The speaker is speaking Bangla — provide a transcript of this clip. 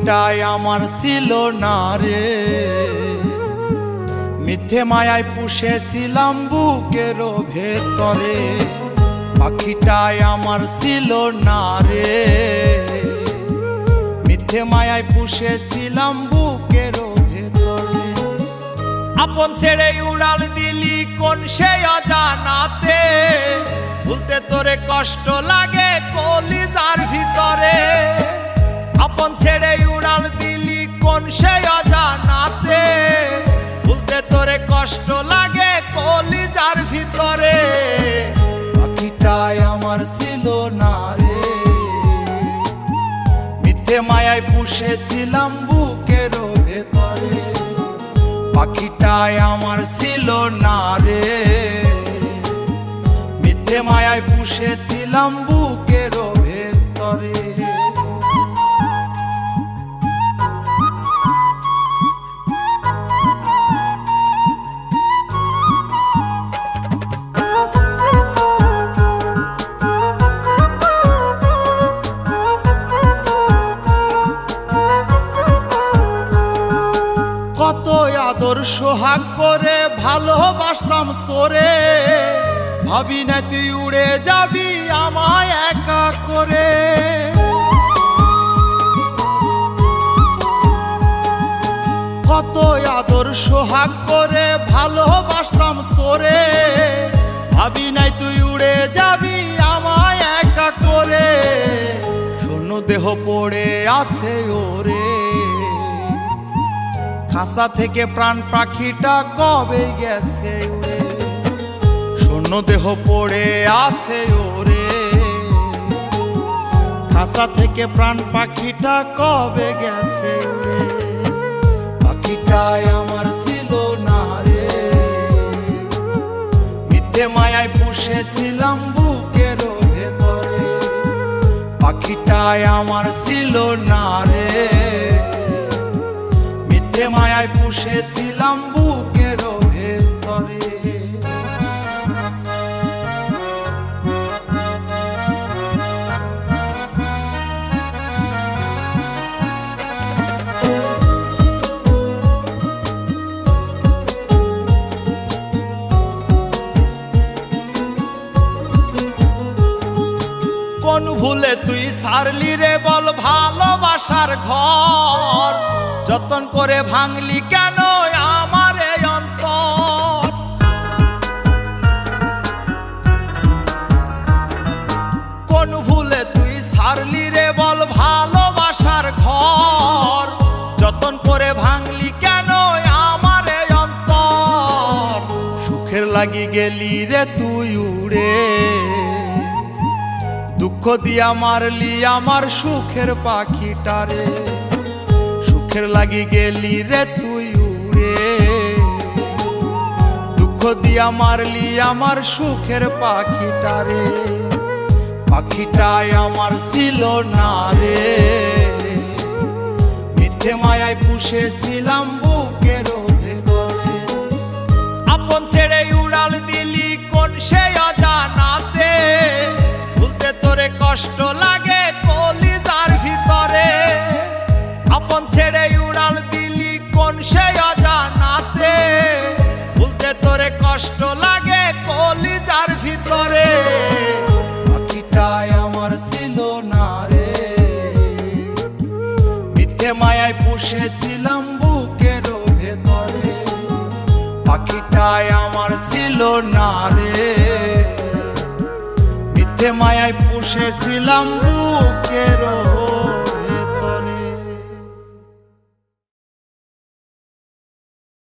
পাখিটাই আমার ছিল না রে, মিথ্যে মায়ায় পুষেছিলাম বুকের ভেতরে। পাখিটাই আমার ছিল না রে, মিথ্যে মায়ায় পুষেছিলাম বুকের ভেতরে। আপন ছেড়ে উড়াল দিলি কোন সে অজানাতে, ভুলতে তোরে কষ্ট লাগে কলিজার ভিতরে। আপন ছেড়ে উড়াল দিলি কোন সে অজানাতে, ভুলতে তোরে কষ্ট লাগে কলিজার ভিতরে। পাখিটাই আমার ছিল না রে, মিথ্যে মায়ায় পুষেছিলাম বুকের ভেতরে। পাখিটাই আমার ছিল না রে, মিথ্যে মায়ায় পুষেছিলাম বুকের ভেতরে। কত আদর সোহাগ করে ভালোবাসতাম তোরে, ভাবি না তুই উড়ে যাবি আমায় একা করে। কত আদর সোহাগ করে ভালোবাসতাম তোরে, ভাবি নাই তুই উড়ে যাবি আমায় একা করে। শূন্য দেহ পড়ে আছে ওরে, খাঁচা থেকে প্রাণ পাখিটা কবে গেছে উড়ে। শূন্য দেহ পড়ে আছে ওরে, খাঁচা থেকে প্রাণ পাখিটা কবে গেছে উড়ে। পাখিটাই আমার ছিল না রে, মিথ্যে মায়ায় পুষেছিলাম বুকের ভেতরে। পাখিটাই আমার ছিল না রে, মিথ্যে মায়ায় পুষেছিলাম বুকের ভেতরে। কোন ভুলে তুই ছাড়লি রে বল ভালোবাসার ঘর, যতন করে ভাঙলি কেন আমার এই অন্তর। কোন ভুলে তুই ছাড়লি রে বল ভালোবাসার ঘর, যতন করে ভাঙলি কেন আমার এই অন্তর। সুখের লাগি গেলি রে তুই উড়ে, দুঃখ দিয়া মারলি আমার সুখের পাখিটারে। সুখের লাগি গেলি রে তুই উড়ে, দুঃখ দিয়া মারলি আমার সুখের পাখিটারে। পাখিটাই আমার ছিল না রে, মিথ্যে মায়ায় পুষেছিলাম বুকের ভেতরে। আপন ছেড়ে উড়াল দিলি কোন সে অজানাতে, ভুলতে তোরে কষ্ট লাগে কলিজার ভিতরে। আপন ছেড়ে উড়াল দিলি কোন সে অজানাতে, ভুলতে তোরে কষ্ট লাগে কলিজার ভিতরে। পাখিটাই আমার ছিল না রে, মিথ্যে মায়ায় পুষেছিলাম বুকের ভেতরে। পাখিটাই আমার ছিল না রে, মিথ্যে মায়ায় পুষেছিলাম বুকের